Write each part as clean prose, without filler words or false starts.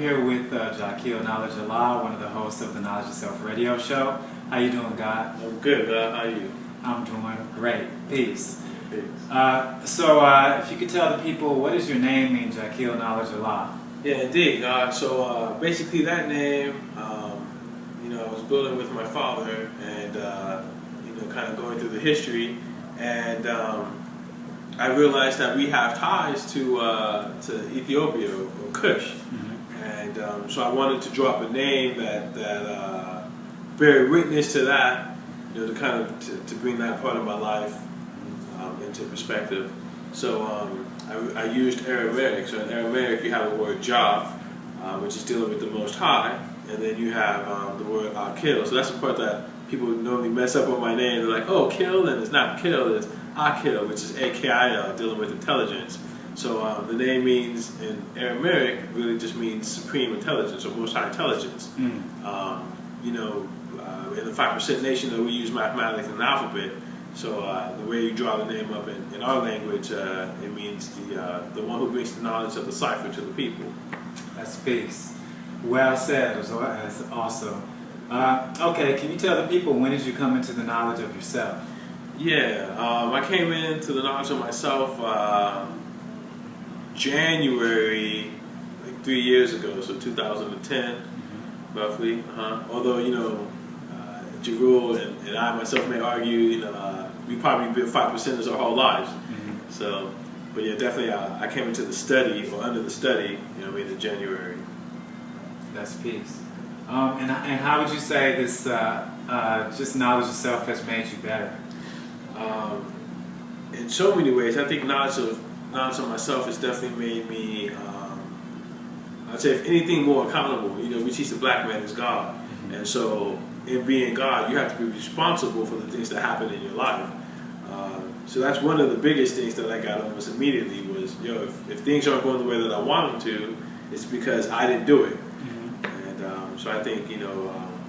here with Jaquil Knowledge Allah, one of the hosts of the Knowledge Yourself radio show. How you doing, God? I'm good, God. How are you? I'm doing great. Peace. Peace. If you could tell the people, what does your name mean, Jaquil Knowledge Allah? Yeah, indeed, God. So basically that name, I was building with my father and, kind of going through the history. And I realized that we have ties to Ethiopia or Kush. Mm-hmm. And so I wanted to drop a name that bear witness to that, to kind of to bring that part of my life into perspective. So I used Aramaic. So in Aramaic you have the word Jah, which is dealing with the Most High, and then you have the word Akil. So that's the part that people normally mess up on my name. They're like, oh, Kil, and it's not Kil, it's Akil, which is A-K-I-L, dealing with intelligence. So the name means, in Aramaic, really just means supreme intelligence, or most high intelligence. Mm. In the 5% nation, though, we use mathematics and the alphabet. So the way you draw the name up in our language, it means the one who brings the knowledge of the cipher to the people. That's peace. Well said. That's awesome. Okay, can you tell the people, when did you come into the knowledge of yourself? Yeah, I came into the knowledge of myself January, like 3 years ago, so 2010, roughly. Although, Jarul and I myself may argue, we probably been 5%ers our whole lives. Mm-hmm. So, but yeah, definitely I came into the study, or under the study, in January. That's peace. And how would you say this just knowledge of self has made you better? In so many ways. I think knowledge of myself has definitely made me, I'd say if anything, more accountable. We teach the black man is God. Mm-hmm. And so in being God, you have to be responsible for the things that happen in your life. So that's one of the biggest things that I got almost immediately was, if things aren't going the way that I want them to, it's because I didn't do it. Mm-hmm. And so I think,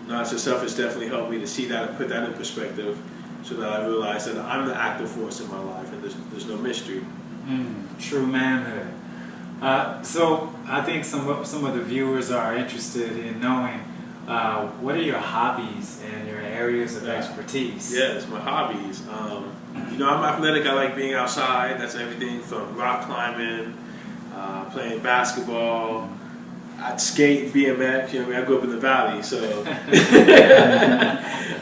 knowledge of self has definitely helped me to see that and put that in perspective, so that I realize that I'm the active force in my life and there's no mystery. True manhood. So I think some of the viewers are interested in knowing what are your hobbies and your areas of expertise? Yes, my hobbies. I'm athletic. I like being outside. That's everything from rock climbing, playing basketball. I'd skate, BMX. I grew up in the valley, so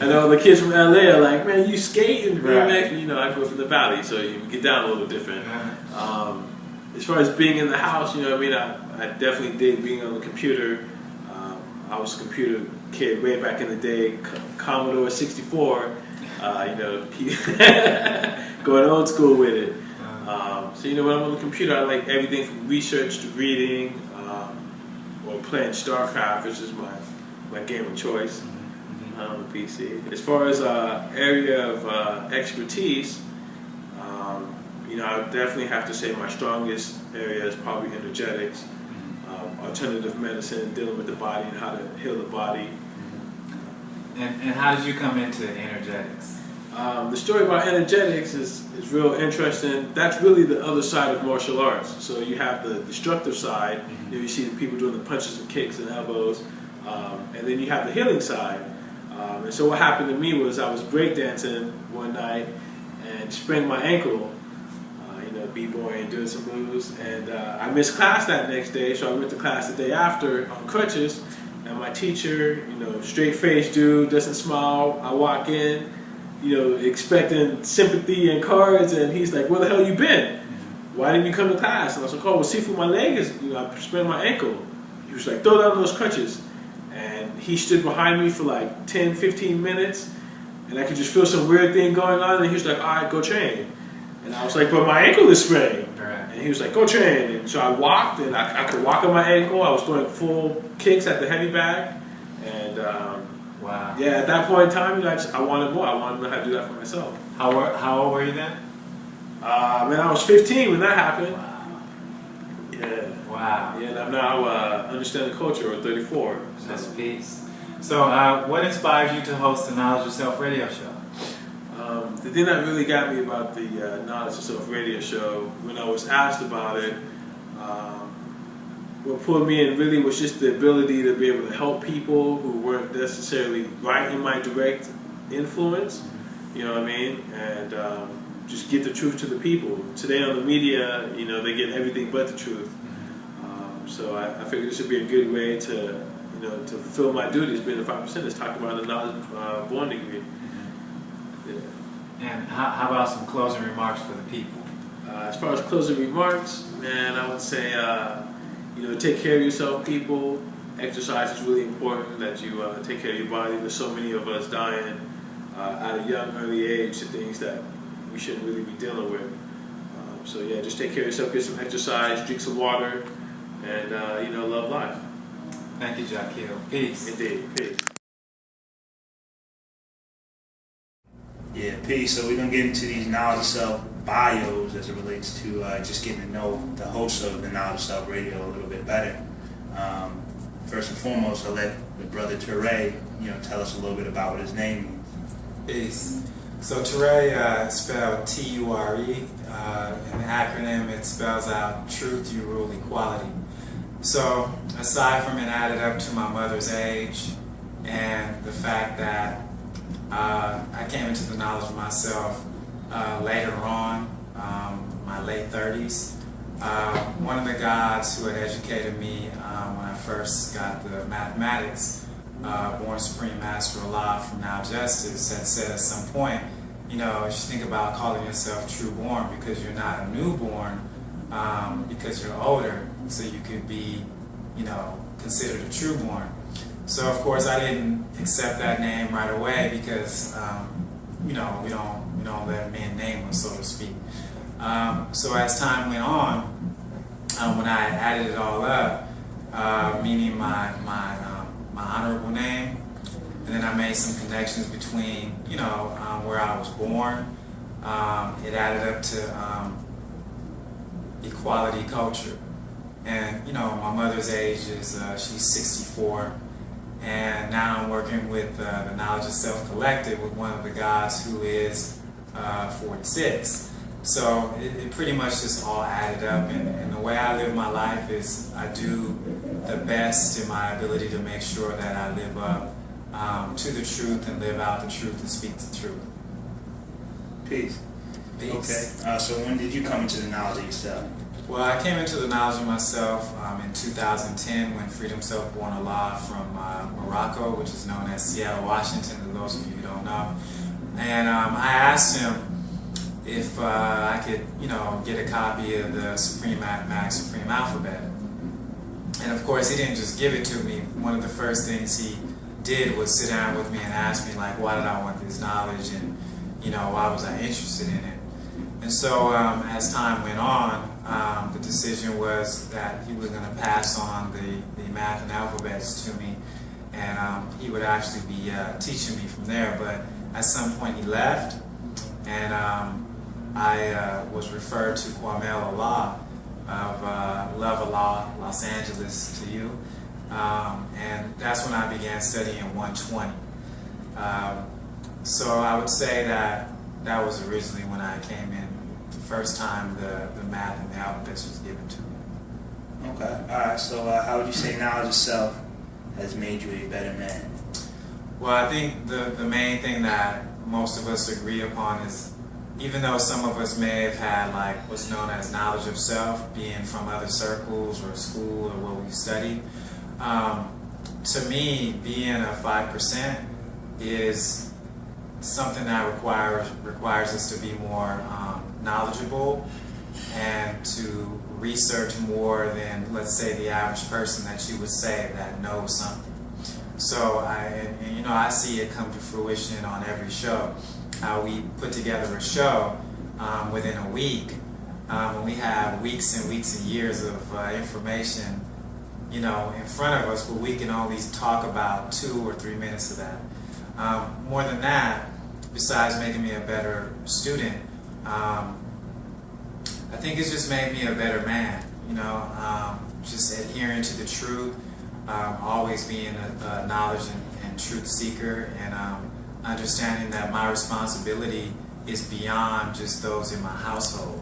I know the kids from LA are like, man, you skate and BMX. Right. I grew up in the valley, so you get down a little different. As far as being in the house, I definitely dig being on the computer. I was a computer kid way back in the day, Commodore 64. Going old school with it. So when I'm on the computer, I like everything from research to reading. Or playing StarCraft, which is my game of choice on the PC. As far as area of expertise, I would definitely have to say my strongest area is probably energetics, alternative medicine, dealing with the body and how to heal the body. And how did you come into energetics? The story about energetics is real interesting. That's really the other side of martial arts. So you have the destructive side. Mm-hmm. You see the people doing the punches and kicks and elbows. And then you have the healing side. And so what happened to me was I was breakdancing one night and sprained my ankle, b-boy and doing some moves. And I missed class that next day, so I went to class the day after on crutches. And my teacher, straight-faced dude, doesn't smile. I walk in, expecting sympathy and cards, and he's like, where the hell you been? Why didn't you come to class? And I was like, oh, well, see, for my leg is, I sprained my ankle. He was like, throw down those crutches. And he stood behind me for like 10, 15 minutes, and I could just feel some weird thing going on, and he was like, all right, go train. And I was like, but my ankle is sprained. And he was like, go train. And so I walked, and I could walk on my ankle. I was doing full kicks at the heavy bag. And wow. Yeah, at that point in time, I wanted more. I wanted to know how to do that for myself. How old were you then? I was 15 when that happened. Wow. Yeah. Wow. Yeah, and I'm now understanding culture at 34. So. That's peace. So what inspired you to host the Knowledge Yourself radio show? The thing that really got me about the Knowledge Yourself radio show, when I was asked about it, what pulled me in really was just the ability to be able to help people who weren't necessarily right in my direct influence, you know what I mean? And just get the truth to the people. Today on the media, you know, they get everything but the truth. So I figured this would be a good way to, you know, to fulfill my duties, being a 5%, is talk about the knowledge born degree. Yeah. And how about some closing remarks for the people? As far as closing remarks, man, I would say, you know, take care of yourself, people. Exercise is really important, that you take care of your body. There's so many of us dying at a young, early age to things that we shouldn't really be dealing with. So yeah, just take care of yourself, get some exercise, drink some water, and you know, love life. Thank you, Jaquil. Peace. Indeed. Peace. Yeah, peace. So we're going to get into these Knowledge of Self bios as it relates to just getting to know the host of the Knowledge of Self Radio a little bit better. First and foremost, I'll let the brother Ture, you know, tell us a little bit about what his name means. Peace. So Ture spelled T-U-R-E. In the acronym, it spells out Truth, You Rule, Equality. So aside from it added up to my mother's age and the fact that I came into the knowledge of myself later on, my late 30s. One of the gods who had educated me when I first got the mathematics, Born Supreme Master Allah from Now Justice, had said at some point, you know, you should think about calling yourself true born, because you're not a newborn, because you're older, so you could be, you know, considered a true born. So of course I didn't accept that name right away, because you know, we don't let men name us, so to speak. So as time went on, when I added it all up, meaning my honorable name, and then I made some connections between, you know, where I was born, it added up to equality culture. And you know, my mother's age is she's 64. And now I'm working with the Knowledge of Self Collective with one of the gods who is 46. So it pretty much just all added up. And the way I live my life is I do the best in my ability to make sure that I live up to the truth and live out the truth and speak the truth. Peace. Peace. Okay. So when did you come into the knowledge of yourself? Well, I came into the knowledge of myself in 2010 when Freedom Self-Born Allah from Morocco, which is known as Seattle, Washington, to those of you who don't know. And I asked him if I could, you know, get a copy of the Supreme Mathematics, Supreme Alphabet. And of course, he didn't just give it to me. One of the first things he did was sit down with me and ask me, like, why did I want this knowledge, and, you know, why was I interested in it? And so as time went on, the decision was that he was going to pass on the math and alphabets to me, and he would actually be teaching me from there. But at some point he left, and I was referred to Kwame Allah of Love Allah, Los Angeles to you, and that's when I began studying 120. So I would say that that was originally when I came in. First time the math and the alphabets was given to me. Okay. All right. So how would you say knowledge of self has made you a better man? Well, I think the main thing that most of us agree upon is, even though some of us may have had like what's known as knowledge of self, being from other circles or school or what we've studied, to me, being a 5% is something that requires us to be more knowledgeable and to research more than, let's say, the average person that you would say that knows something. So and you know, I see it come to fruition on every show. How we put together a show within a week, when we have weeks and weeks and years of information, you know, in front of us, but we can only talk about 2 or 3 minutes of that. More than that, besides making me a better student, I think it's just made me a better man, you know, just adhering to the truth, always being a knowledge and truth seeker, and understanding that my responsibility is beyond just those in my household.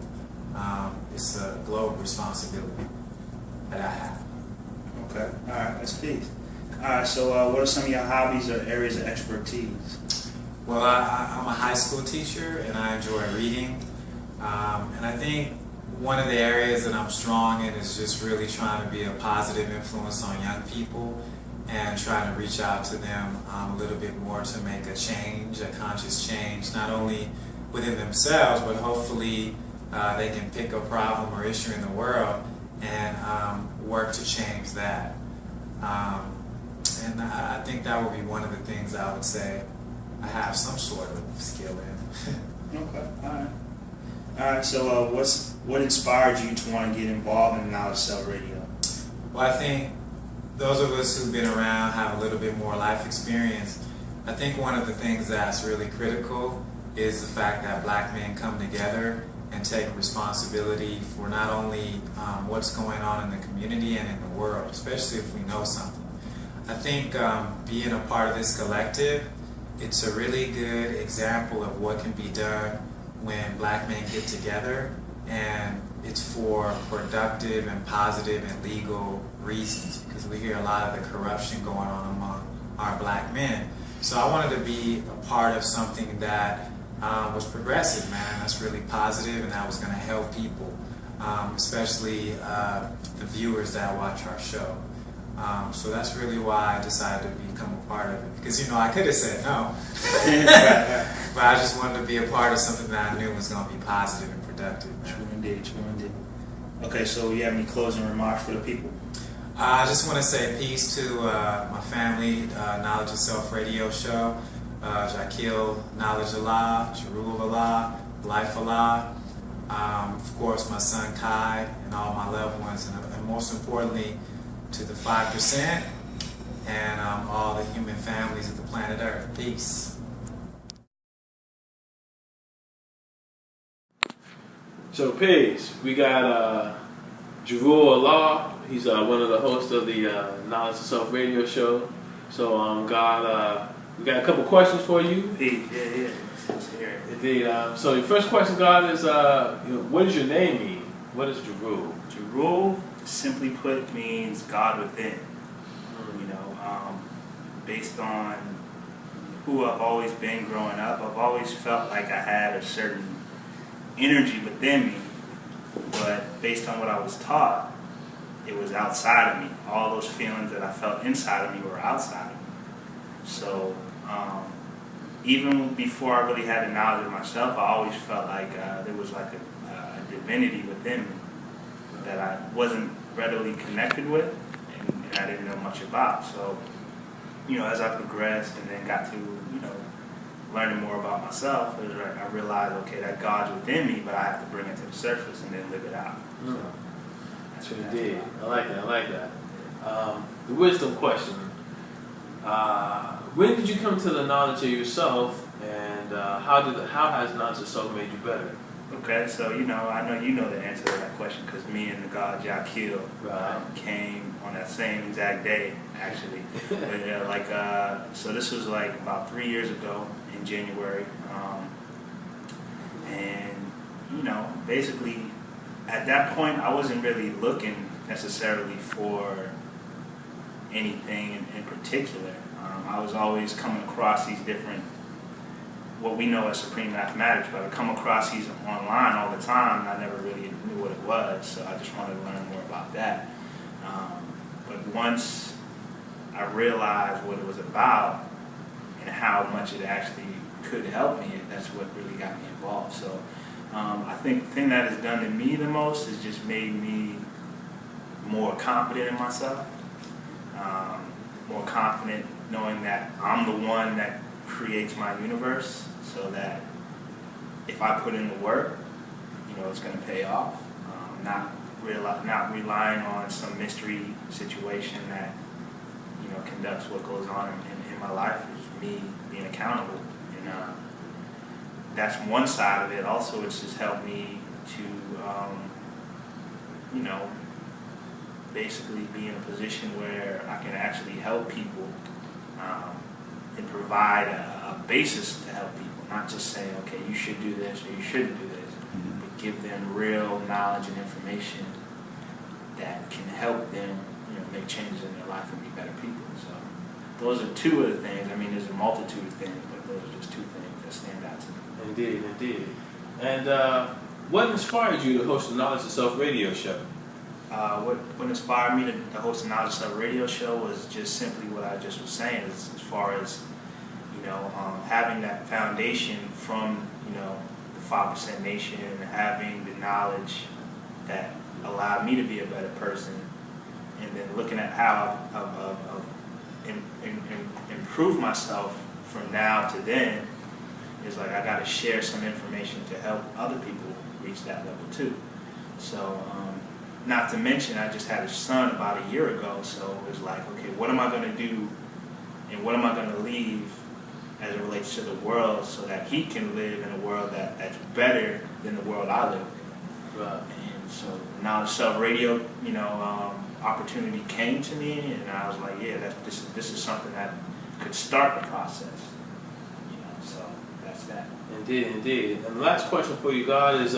It's a global responsibility that I have. Okay. All right. That's peace. All right. So, what are some of your hobbies or areas of expertise? Well, I'm a high school teacher and I enjoy reading. And I think one of the areas that I'm strong in is just really trying to be a positive influence on young people and trying to reach out to them a little bit more to make a change, a conscious change, not only within themselves, but hopefully they can pick a problem or issue in the world and work to change that. And I think that would be one of the things I would say I have some sort of skill in. Okay. All right. All right. So, what inspired you to want to get involved in Knowledge Self Radio? Well, I think those of us who've been around have a little bit more life experience. I think one of the things that's really critical is the fact that black men come together and take responsibility for not only what's going on in the community and in the world, especially if we know something. I think being a part of this collective, it's a really good example of what can be done when black men get together, and it's for productive and positive and legal reasons, because we hear a lot of the corruption going on among our black men. So I wanted to be a part of something that was progressive, man, that's really positive and that was going to help people, especially the viewers that watch our show. So that's really why I decided to become a part of it, because I could have said no, but I just wanted to be a part of something that I knew was going to be positive and productive. True indeed. Okay, so you have any closing remarks for the people? I just want to say peace to my family, Knowledge of Self Radio show, Jaquil, Knowledge Allah, Jerul Allah, Life Allah, of course my son Kai, and all my loved ones, and most importantly to the 5% and all the human families of the planet Earth. Peace. So, peace. We got Jerul Allah. He's one of the hosts of the Knowledge of Self Radio show. So, God, we got a couple questions for you. Yeah. Indeed. So, your first question, God, is what does your name mean? What is Jerul? Jerul, simply put, means God within. Based on who I've always been growing up, I've always felt like I had a certain energy within me, but based on what I was taught, it was outside of me. All those feelings that I felt inside of me were outside of me. So even before I really had the knowledge of myself, I always felt like there was like a divinity within me that I wasn't readily connected with, and I didn't know much about. So, as I progressed and then got to, learning more about myself, I realized, okay, that God's within me, but I have to bring it to the surface and then live it out. So that's what you did. I like that. The wisdom question. When did you come to the knowledge of yourself, and how has knowledge of self made you better? Okay, so I know you know the answer to that question, because me and the God Jaquil came on that same exact day, actually. But so this was like about 3 years ago in January, and basically at that point I wasn't really looking necessarily for anything in particular. I was always coming across these different, what we know as supreme mathematics, but I come across these online all the time, and I never really knew what it was, so I just wanted to learn more about that. But once I realized what it was about and how much it actually could help me, that's what really got me involved. So I think the thing that has done to me the most is just made me more confident in myself, more confident knowing that I'm the one that creates my universe, so that if I put in the work, it's going to pay off. Not relying on some mystery situation that conducts what goes on in my life. Is me being accountable, and that's one side of it. Also, it's just helped me to basically be in a position where I can actually help people and provide a basis to help people, not just say, okay, you should do this or you shouldn't do this, but give them real knowledge and information that can help them, make changes in their life and be better people. So those are two of the things. I mean, there's a multitude of things, but those are just two things that stand out to me. Indeed, indeed. And what inspired you to host the Knowledge of Self radio show? What inspired me to host the Knowledge of Self radio show was just simply what I just was saying, as far as, having that foundation from, the 5% Nation, having the knowledge that allowed me to be a better person, and then looking at how I've improved myself from now to then, is like I got to share some information to help other people reach that level too. So, not to mention, I just had a son about a year ago, so it was like, okay, what am I going to do and what am I going to leave as it relates to the world so that he can live in a world that's better than the world I live in. Right. And so Knowledge Self Radio, opportunity came to me, and I was like, yeah, this is something that could start the process. So that's that. Indeed, indeed. And the last question for you, God, is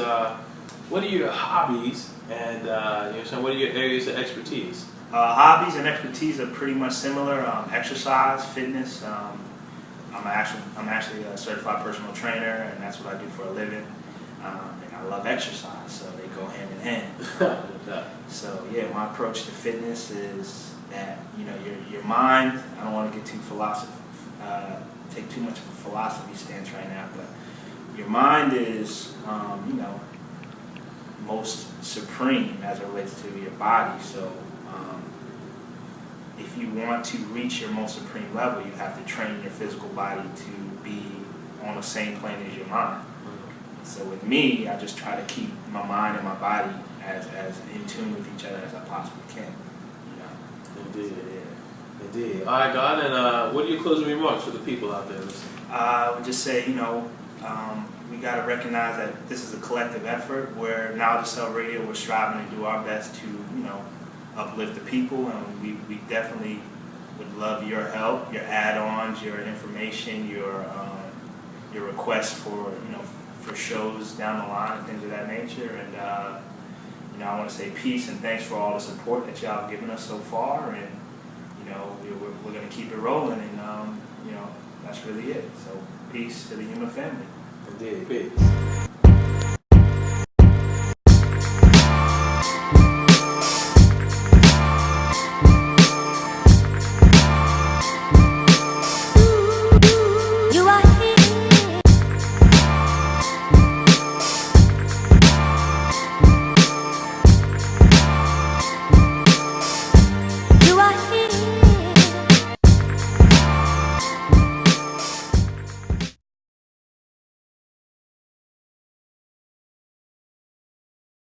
what are your hobbies and what are your areas of expertise? Hobbies and expertise are pretty much similar. Exercise, fitness. I'm actually a certified personal trainer, and that's what I do for a living. And I love exercise, so they go hand in hand. So yeah, my approach to fitness is that your mind. I don't want to get too take too much of a philosophy stance right now, but your mind is most supreme as it relates to your body. So if you want to reach your most supreme level, you have to train your physical body to be on the same plane as your mind. So with me, I just try to keep my mind and my body as in tune with each other as I possibly can. Indeed. So, yeah. Indeed. All right, God, and what are your closing remarks for the people out there listening? I would just say, we got to recognize that this is a collective effort where Knowledge of Self Radio, we're striving to do our best to, uplift the people, and we definitely would love your help, your add-ons, your information, your requests for shows down the line and things of that nature. And I want to say peace and thanks for all the support that y'all have given us so far, and we're going to keep it rolling, and that's really it. So peace to the human family. Indeed, peace.